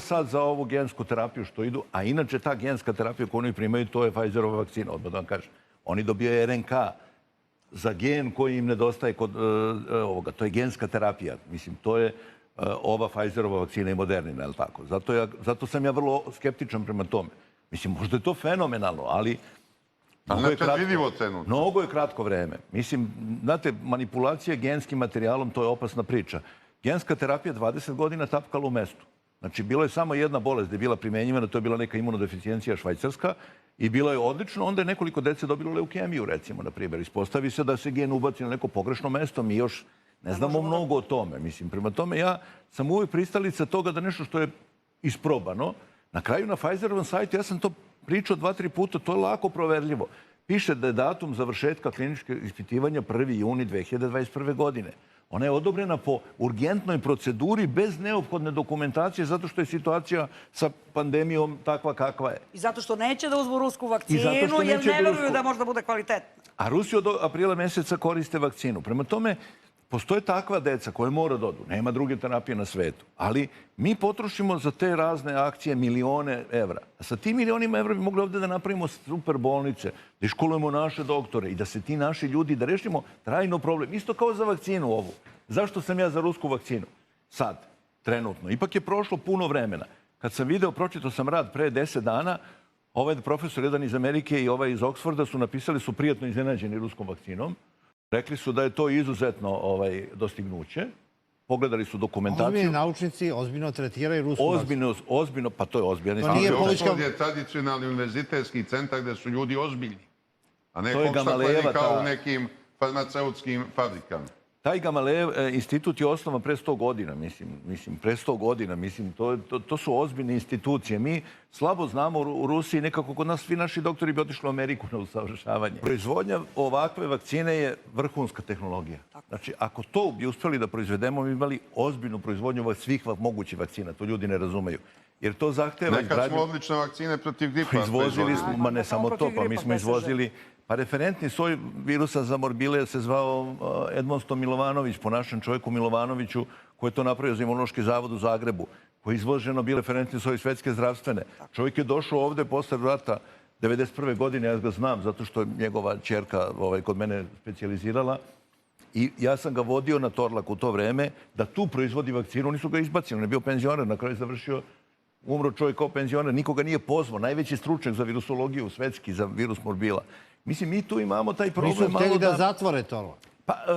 sad za ovu gensku terapiju što idu, a inače ta genska terapija koju oni primaju, to je Pfizerova vakcina, odmah da vam kažem. Oni dobijaju RNK za gen koji im nedostaje kod ovoga. To je genska terapija. Mislim, to je ova Pfizerova vakcina i Modernina, je li tako? Zato sam ja vrlo skeptičan prema tome. Mislim, možda je to fenomenalno, ali mnogo je kratko vreme. Mislim, znate, manipulacija genskim materijalom, to je opasna priča. Genska terapija 20 godina tapkala u mestu. Znači, bilo je samo jedna bolest gdje je bila primjenjivana, to je bila neka imunodeficijencija švajcarska i bilo je odlično. Onda je nekoliko dece dobilo leukemiju, recimo, na primjer. Ispostavi se da se gen ubaci na neko pogrešno mesto. Mi još ne znamo mnogo o tome. Mislim, prema tome, ja sam uvijek pristalica toga da nešto što je isprobano. Na kraju na Pfizerovom sajtu, ja sam to pričao 2-3 puta, to je lako proverljivo. Piše da je datum završetka kliničkog ispitivanja 1. juni 2021. godine. Ona je odobrena po urgentnoj proceduri bez neophodne dokumentacije zato što je situacija sa pandemijom takva kakva je. I zato što neće da uzmu rusku vakcinu jer ne veruju da možda bude kvalitetna. A Rusi od aprila mjeseca koriste vakcinu. Prema tome, postoje takva deca koje mora da odu. Nema druge terapije na svetu. Ali mi potrošimo za te razne akcije milione evra. A sa tim milionima evra bi mogli ovdje da napravimo super bolnice, da iškolujemo naše doktore i da se ti naši ljudi, da rešimo trajno problem. Isto kao za vakcinu ovu. Zašto sam ja za rusku vakcinu? Sad, trenutno. Ipak je prošlo puno vremena. Kad sam video, pročitao sam rad pre 10 dana, ovaj profesor, jedan iz Amerike i ovaj iz Oksforda su napisali, su prijatno iznenađeni ruskom vakcinom. Rekli su da je to izuzetno dostignuće. Pogledali su dokumentaciju. Ozbiljni naučnici ozbiljno tretiraju rusku vakcinu. Ozbiljno, pa to je ozbiljno. Oksford je tradicionalni univerzitetski centar gdje su ljudi ozbiljni, a ne kokštakleni kao u nekim farmaceutskim fabrikama. Taj Gamalejev institut je osnovan pre 100 godina, mislim, pre 100 godina, mislim, to su ozbiljne institucije. Mi slabo znamo u Rusiji, nekako kod nas svi naši doktori bi otišli u Ameriku na usavršavanje. Proizvodnja ovakve vakcine je vrhunska tehnologija. Znači, ako to bi uspjeli da proizvedemo, mi imali ozbiljnu proizvodnju svih mogućih vakcina, to ljudi ne razumeju. Jer to zahteva izgradnju... Nekad smo odlične vakcine protiv gripa. Izvozili smo, ma ne samo to, pa mi smo izvozili... Pa referentni soj virusa za morbile se zvao Edmonston Milovanović, po našem čovjeku Milovanoviću, koji je to napravio za Imunološki zavod u Zagrebu, koji je izvoženo bio referentni soj Svetske zdravstvene. Čovjek je došao ovdje posle rata 1991. godine, ja ga znam, zato što je njegova ćerka kod mene specijalizirala. I ja sam ga vodio na Torlak u to vreme da tu proizvodi vakcinu. Oni su ga izbacili, on je bio penzioner, na kraju završio, umro čovjek kao penzioner, nikoga nije pozvao. Najveći stručnjak za virusologiju svetski, za virus morbila. Mislim, mi tu imamo taj problem malo da... Nisu htjeli da zatvore to,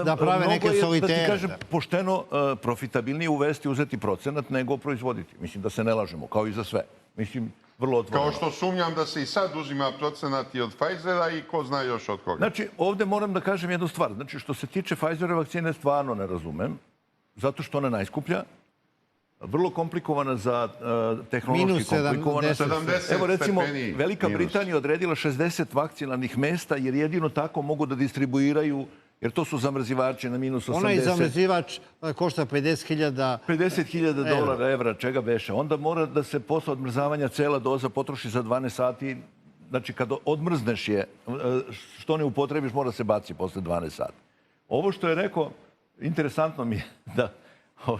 da prave neke solitere. Da ti kažem, pošteno, profitabilnije uvesti, uzeti procenat nego proizvoditi. Mislim da se ne lažemo, kao i za sve. Mislim, vrlo otvoreno. Kao što sumnjam da se i sad uzima procenat i od Pfizera i ko zna još od koga. Znači, ovdje moram da kažem jednu stvar. Znači, što se tiče Pfizerove vakcine, stvarno ne razumem. Zato što ona je najskuplja. Vrlo komplikovana za tehnološki komplikovana. Evo recimo, Velika Britanija odredila 60 vakcinalnih mjesta jer jedino tako mogu da distribuiraju, jer to su zamrzivači na minus 80. Onaj zamrzivač košta $50.000. $50.000 evra, čega beše. Onda mora da se posle odmrzavanja cela doza potroši za 12 sati. Znači, kad odmrzneš je, što ne upotrebiš, mora se baci posle 12 sati. Ovo što je rekao, interesantno mi je da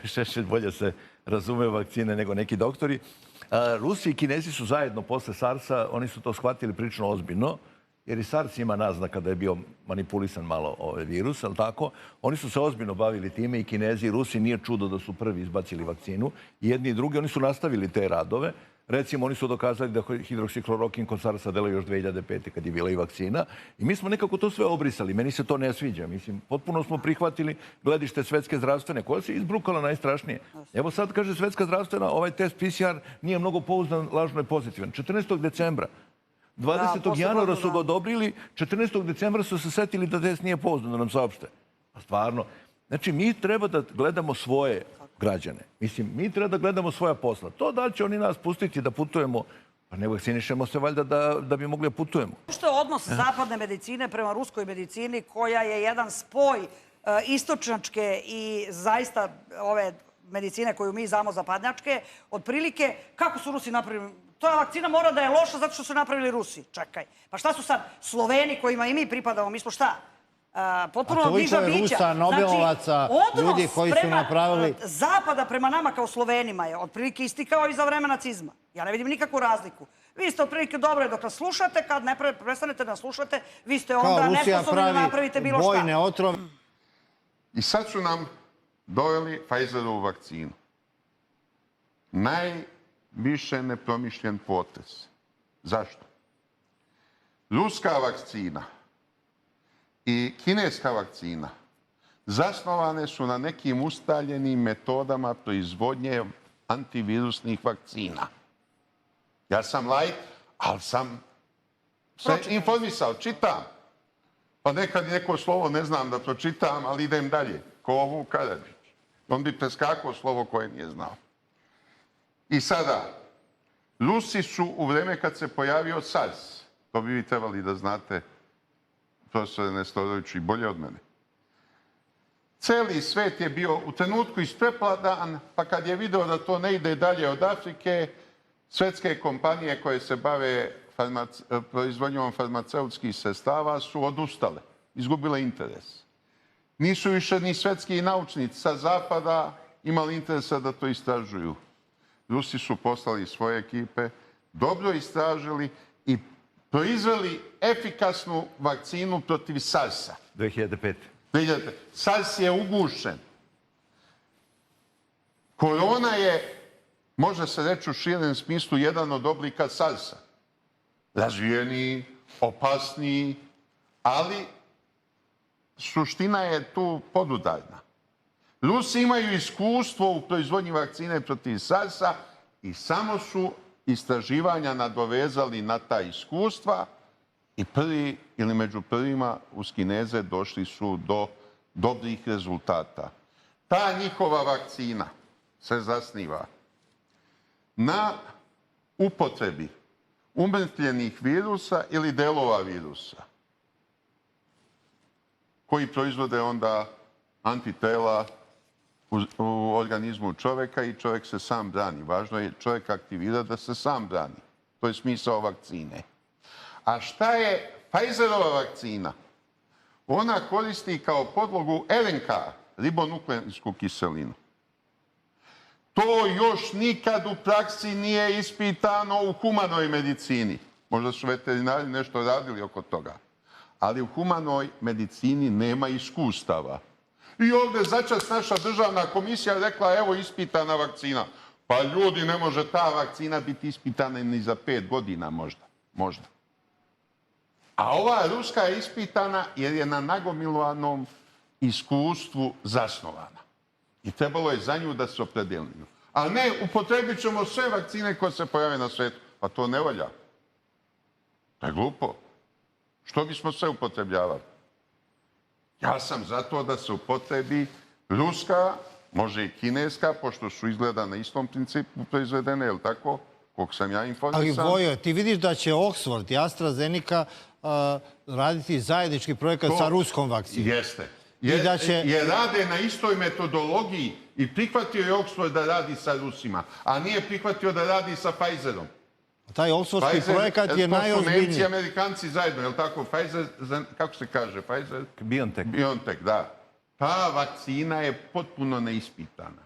Šešelj bolje se razume vakcine nego neki doktori. Rusi i Kinezi su zajedno posle SARS-a, oni su to shvatili prilično ozbiljno, jer i SARS ima naznaka da je bio manipulisan malo virus, ali tako. Oni su se ozbiljno bavili time i Kinezi i Rusi, nije čudo da su prvi izbacili vakcinu. I jedni i drugi, oni su nastavili te radove. Recimo, oni su dokazali da hidroksiklorokin kod SARS-a deluje još 2005. kad je bila i vakcina. I mi smo nekako to sve obrisali. Meni se to ne sviđa. Mislim, potpuno smo prihvatili gledište Svetske zdravstvene, koja se izbrukala najstrašnije. Evo sad kaže Svetska zdravstvena, ovaj test PCR nije mnogo pouzdan, lažno je pozitivan. 14. decembra. 20. januara su ga odobrili, 14. decembra su se setili da test nije pouzdan, da nam saopšte. A stvarno. Znači, mi treba da gledamo svoje građane. Mislim, mi treba da gledamo svoja posla. To da li će oni nas pustiti da putujemo, pa ne vakcinišemo se valjda da bi mogli da putujemo. Što je odnos zapadne medicine prema ruskoj medicini, koja je jedan spoj istočnjačke i zaista ove medicine koju mi znamo zapadnjačke, otprilike, kako su Rusi napravili? Ta vakcina mora da je loša zato što su napravili Rusi. Čekaj. Pa šta su sad Sloveni kojima i mi pripadamo? Mi smo šta? potpuno niža bića. Rusa, Nobelovaca, ljudi koji su napravili... Zapada prema nama kao Slovenima je otprilike isti kao i za vreme nacizma. Ja ne vidim nikakvu razliku. Vi ste otprilike dobro dok nas slušate, kad ne prestanete da nas slušate, vi ste onda nesposobni da napravite bilo šta. Vojne otrove. I sad su nam doveli Pfizerovu vakcinu. Najviše nepromišljen potez. Zašto? Ruska vakcina i kineska vakcina zasnovane su na nekim ustaljenim metodama proizvodnje antivirusnih vakcina. Ja sam laik, ali sam se informisao, čitam. Pa nekad neko slovo ne znam da pročitam, ali idem dalje. Ko Vuk Karadžić. On bi preskakao slovo koje nije znao. I sada, Rusi su u vreme kad se pojavio SARS, to bi vi trebali da znate, profesore Nestoroviću, i bolje od mene. Celi svet je bio u trenutku isprepladan, pa kad je video da to ne ide dalje od Afrike, svetske kompanije koje se bave proizvodnjom farmaceutskih sredstava su odustale, izgubile interes. Nisu više ni svetski naučnici sa zapada imali interesa da to istražuju. Rusi su poslali svoje ekipe, dobro istražili i proizveli efikasnu vakcinu protiv SARS-a. 2005. SARS je ugušen. Korona je, može se reći u širem smislu, jedan od oblika SARS-a. Razvijeniji, opasniji, ali suština je tu podudarna. Rusi imaju iskustvo u proizvodnji vakcine protiv SARS-a i samo su istraživanja nadovezali na ta iskustva i prvi ili među prvima uz Kineze došli su do dobrih rezultata. Ta njihova vakcina se zasniva na upotrebi umrtvljenih virusa ili delova virusa koji proizvode onda antitela u organizmu čoveka i čovek se sam brani. Važno je čovek aktivira da se sam brani. To je smisao vakcine. A šta je Pfizerova vakcina? Ona koristi kao podlogu RNK, ribonukleinsku kiselinu. To još nikad u praksi nije ispitano u humanoj medicini. Možda su veterinari nešto radili oko toga. Ali u humanoj medicini nema iskustava. I ovde začas naša državna komisija rekla, evo ispitana vakcina. Pa ljudi, ne može ta vakcina biti ispitana ni za 5 godina možda. Možda. A ova ruska je ispitana jer je na nagomilovanom iskustvu zasnovana. I trebalo je za nju da se opredelimo. A ne, upotrebit ćemo sve vakcine koje se pojave na svetu. Pa to ne valja. To je glupo. Što bismo sve upotrebljavali? Ja sam za to da se upotrebi ruska, može i kineska, pošto su izgleda na istom principu proizvedene, je li tako? Koliko sam ja informisan. Ali Vojo, ti vidiš da će Oxford i AstraZeneca raditi zajednički projekat sa ruskom vakcinom. Jeste. Jer rade na istoj metodologiji i prihvatio je Oxford da radi sa Rusima, a nije prihvatio da radi sa Pfizerom. Taj Oxfordski projekat je najozbiljniji. To su Nemci i Amerikanci zajedno, je li tako? Pfizer, kako se kaže? Pfizer? BioNTech. BioNTech, da. Ta vakcina je potpuno neispitana.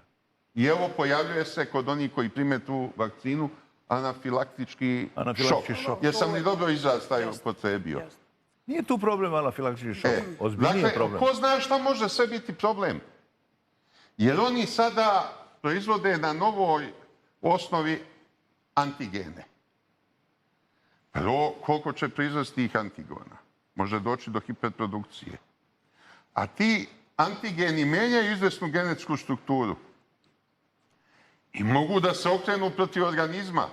I evo pojavljuje se kod onih koji prime tu vakcinu anafilaktički šok. Jer sam li dobro izraz taj upotrebio? Nije tu problem anafilaktički šok. Ozbiljniji je problem. Ko zna šta može sve biti problem? Jer oni sada proizvode na novoj osnovi antigene. Prvo, koliko će proizvesti tih antigona? Može doći do hiperprodukcije. A ti antigeni menjaju izvesnu genetsku strukturu i mogu da se okrenu protiv organizma.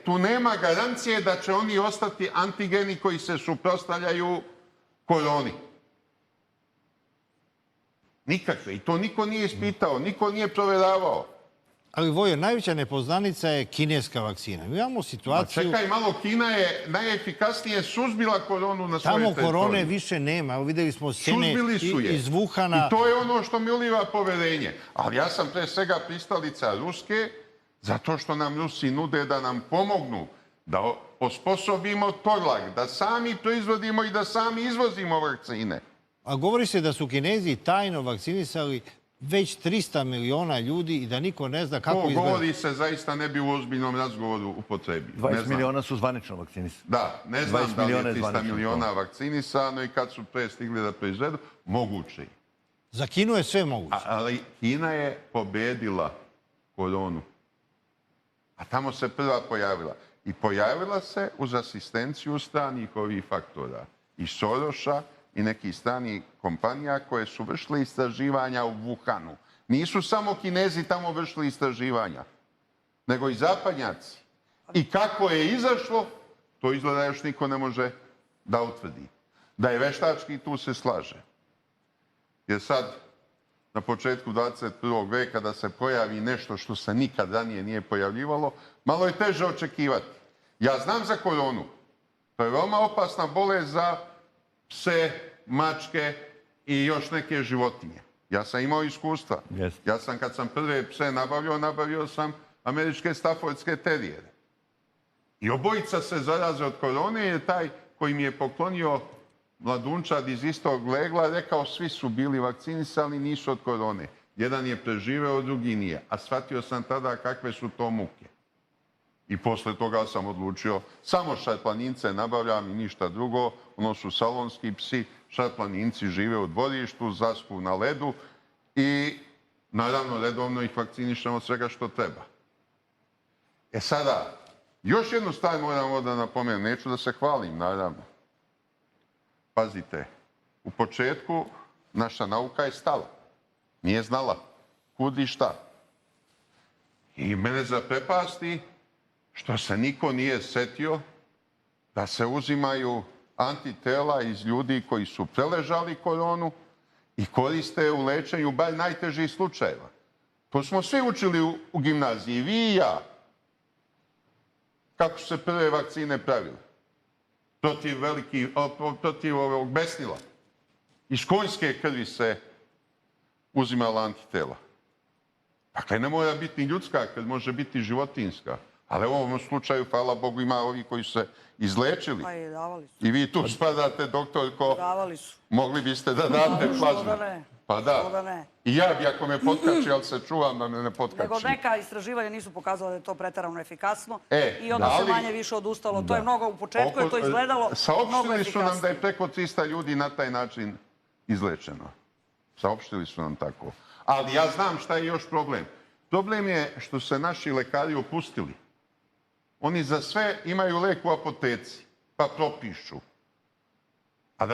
Tu nema garancije da će oni ostati antigeni koji se suprotstavljaju koroni. Nikakve. I to niko nije ispitao, niko nije proveravao. Ali Vojo, najveća nepoznanica je kineska vakcina. Mi imamo situaciju... Čekaj malo, Kina je najefikasnije suzbila koronu na svoje teritorije. Tamo korone više nema. Evo videli smo scene iz Wuhana. I to je ono što mi uliva poverenje. Ali ja sam pre svega pristalica Ruske, zato što nam Rusi nude da nam pomognu da osposobimo Torlak, da sami proizvodimo i da sami izvozimo vakcine. A govori se da su Kinezi tajno vakcinisali već 300 miliona ljudi i da niko ne zna kako To izgleda. govori se, zaista ne bi u ozbiljnom razgovoru upotrebio. 20 miliona su zvanično vakcinisani. Da, ne znam 20 da li je miliona je 300 zvanično miliona vakcinisano i kad su pre stigli da proizvedu, moguće je. Za Kinu je sve moguće. Ali Kina je pobedila koronu. A tamo se prva pojavila. I pojavila se uz asistenciju stranih ovih faktora. I Soroša i nekih stranih kompanija koje su vršile istraživanja u Wuhanu. Nisu samo Kinezi tamo vršili istraživanja, nego i zapadnjaci. I kako je izašlo, to izgleda još niko ne može da utvrdi. Da je veštački, tu se slaže. Jer sad, na početku 21. veka, da se pojavi nešto što se nikad ranije nije pojavljivalo, malo je teže očekivati. Ja znam za koronu. To je veoma opasna bolest za pse, mačke i još neke životinje. Ja sam imao iskustva. Ja sam, kad sam prve pse nabavio sam američke staffordske terijere. I obojica se zaraze od korone, jer taj koji mi je poklonio mladunčad iz istog legla rekao svi su bili vakcinisani, nisu od korone. Jedan je preživeo, drugi nije. A shvatio sam tada kakve su to muke. I posle toga sam odlučio samo šarplanince nabavljam i ništa drugo. Ono su salonski psi, šarplaninci žive u dvorištu, zaspu na ledu i naravno redovno ih vakcinišemo od svega što treba. E sada, još jednu stvar moram da napomenem, neću da se hvalim, naravno. Pazite, u početku naša nauka je stala. Nije znala kud i šta. I mene zaprepasti što se niko nije setio da se uzimaju antitela iz ljudi koji su preležali koronu i koriste u lečenju bar najtežih slučajeva. To smo svi učili u gimnaziji, vi i ja. Kako su se prve vakcine pravile? Protiv ovog besnila. Iz konjske krvi se uzimala antitela. Dakle, ne mora biti ni ljudska krv, može biti životinjska. Ali u ovom slučaju, hvala Bogu, ima ovi koji su se izlečili. Pa i davali su. I vi tu spadate, doktorko. Davali su. Mogli biste da date plazmu. Što da ne? Pa Što da. da ne? I ja bi ako me potkači, ali se čuvam da me ne potkači. Nego neka istraživanja nisu pokazala da je to preterano efikasno i onda da se li- manje više odustalo. To je mnogo, u početku je to izgledalo mnogo Saopštili su nam da efikasnije. je preko 300 ljudi na taj način izlečeno. Saopštili su nam tako. Ali ja znam šta je još problem. Problem je što se naši lekari opustili. Oni za sve imaju lek u apoteci, pa propišu.